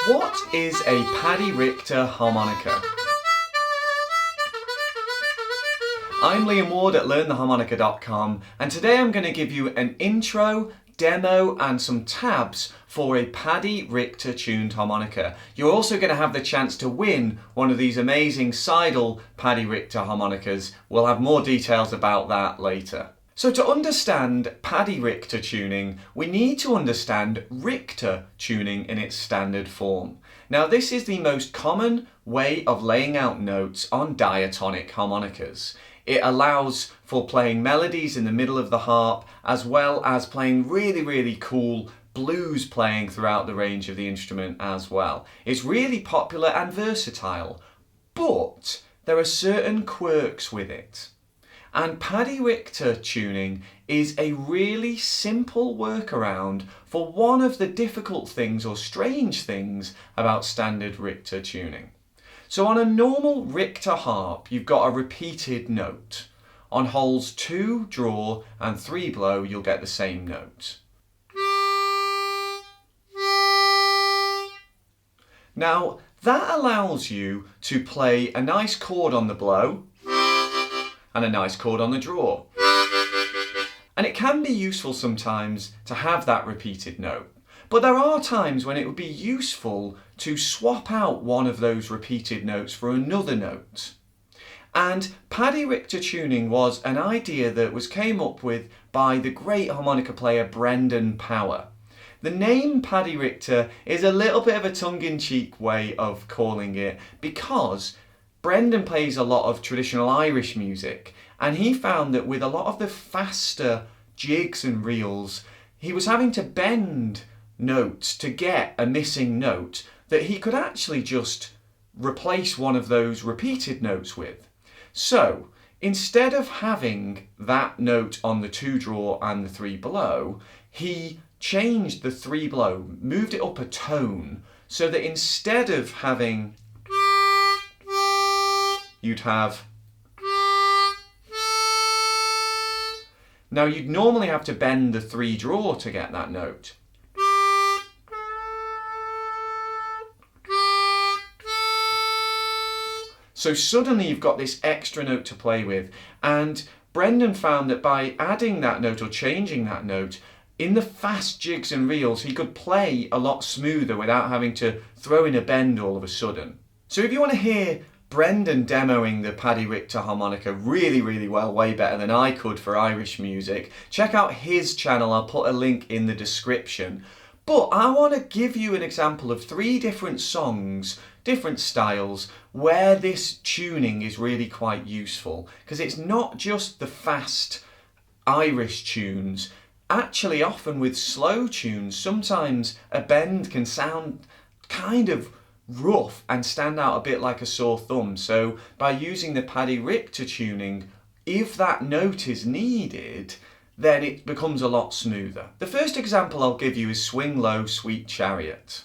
What is a Paddy Richter harmonica? I'm Liam Ward at LearnTheHarmonica.com, and today I'm going to give you an intro, demo and some tabs for a Paddy Richter tuned harmonica. You're also going to have the chance to win one of these amazing Seidel Paddy Richter harmonicas. We'll have more details about that later. So to understand Paddy Richter tuning, we need to understand Richter tuning in its standard form. Now this is the most common way of laying out notes on diatonic harmonicas. It allows for playing melodies in the middle of the harp, as well as playing really cool blues playing throughout the range of the instrument as well. It's really popular and versatile, but there are certain quirks with it. And Paddy Richter tuning is a really simple workaround for one of the difficult things or strange things about standard Richter tuning. So on a normal Richter harp, you've got a repeated note. On holes 2 draw and 3 blow, you'll get the same note. Now, that allows you to play a nice chord on the blow and a nice chord on the draw. And it can be useful sometimes to have that repeated note. But there are times when it would be useful to swap out one of those repeated notes for another note. And Paddy Richter tuning was an idea that was came up with by the great harmonica player Brendan Power. The name Paddy Richter is a little bit of a tongue-in-cheek way of calling it because Brendan plays a lot of traditional Irish music, and he found that with a lot of the faster jigs and reels, he was having to bend notes to get a missing note that he could actually just replace one of those repeated notes with. So instead of having that note on the 2 draw and the 3 blow, he changed the 3 blow, moved it up a tone, so that instead of having, you'd have, now you'd normally have to bend the 3 draw to get that note. So suddenly you've got this extra note to play with, and Brendan found that by adding that note or changing that note, in the fast jigs and reels he could play a lot smoother without having to throw in a bend all of a sudden. So if you want to hear Brendan demoing the Paddy Richter harmonica really well, way better than I could for Irish music, check out his channel. I'll put a link in the description. But I want to give you an example of 3 different songs, different styles, where this tuning is really quite useful, because it's not just the fast Irish tunes. Actually, often with slow tunes, sometimes a bend can sound kind of rough and stand out a bit like a sore thumb. So by using the Paddy Richter tuning, if that note is needed, then it becomes a lot smoother. The first example I'll give you is Swing Low, Sweet Chariot.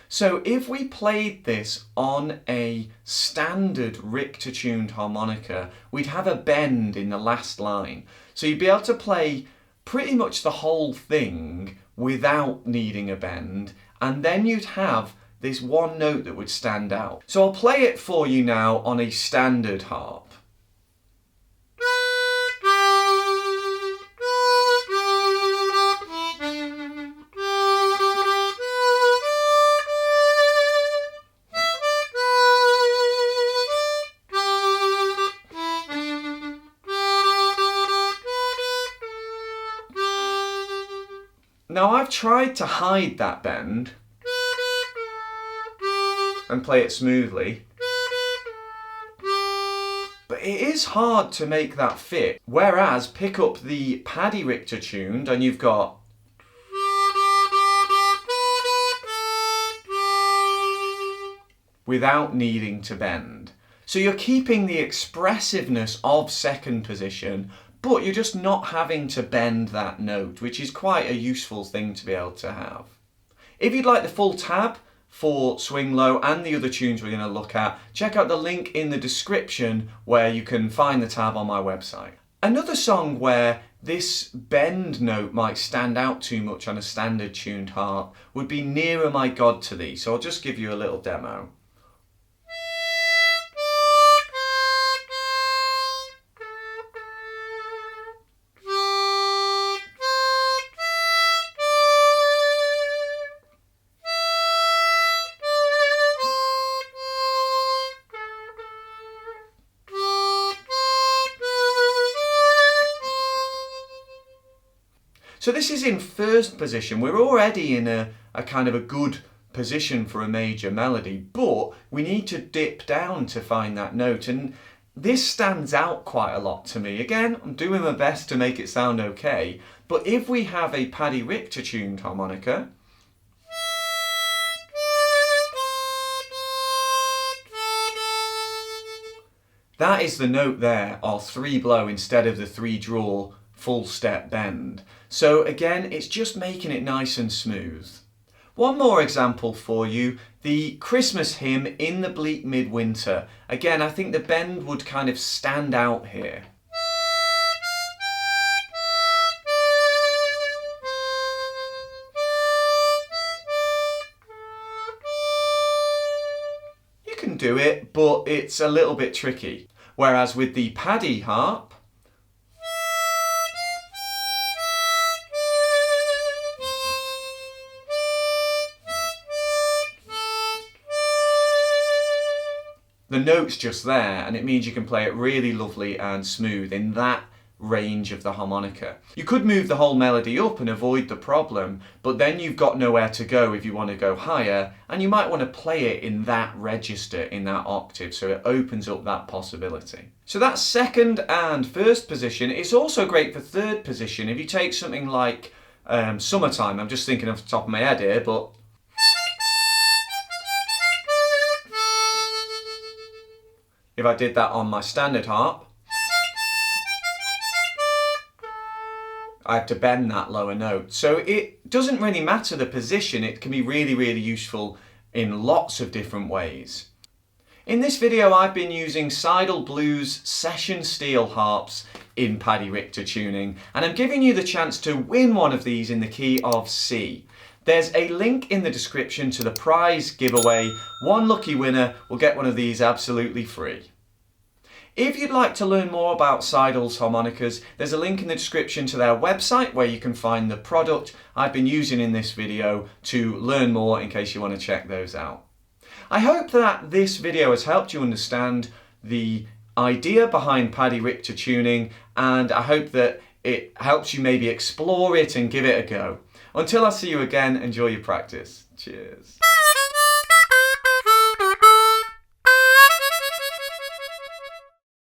So if we played this on a standard Richter tuned harmonica, we'd have a bend in the last line. So you'd be able to play pretty much the whole thing without needing a bend, and then you'd have this one note that would stand out. So I'll play it for you now on a standard harp. Now I've tried to hide that bend and play it smoothly, but it is hard to make that fit. Whereas pick up the Paddy Richter tuned and you've got without needing to bend. So you're keeping the expressiveness of second position, but you're just not having to bend that note, which is quite a useful thing to be able to have. If you'd like the full tab for Swing Low and the other tunes we're going to look at, check out the link in the description where you can find the tab on my website. Another song where this bend note might stand out too much on a standard tuned harp, would be Nearer My God to Thee. So I'll just give you a little demo. So this is in first position. We're already in a kind of a good position for a major melody, but we need to dip down to find that note. And this stands out quite a lot to me. Again, I'm doing my best to make it sound okay, but if we have a Paddy Richter tuned harmonica, that is the note there, or 3 blow instead of the 3 draw full step bend. So again, it's just making it nice and smooth. One more example for you, the Christmas hymn In the Bleak Midwinter. Again, I think the bend would kind of stand out here. You can do it, but it's a little bit tricky. Whereas with the Paddy harp, the note's just there, and it means you can play it really lovely and smooth in that range of the harmonica. You could move the whole melody up and avoid the problem, but then you've got nowhere to go if you want to go higher, and you might want to play it in that register, in that octave, so it opens up that possibility. So that's second and first position. It's also great for third position. If you take something like Summertime, I'm just thinking off the top of my head here, but if I did that on my standard harp, I have to bend that lower note. So it doesn't really matter the position, it can be really, really useful in lots of different ways. In this video I've been using Seidel Blues session steel harps in Paddy Richter tuning, and I'm giving you the chance to win one of these in the key of C. There's a link in the description to the prize giveaway. One lucky winner will get one of these absolutely free. If you'd like to learn more about Seidel's harmonicas, there's a link in the description to their website where you can find the product I've been using in this video to learn more in case you want to check those out. I hope that this video has helped you understand the idea behind Paddy Richter tuning, and I hope that it helps you maybe explore it and give it a go. Until I see you again, enjoy your practice. Cheers.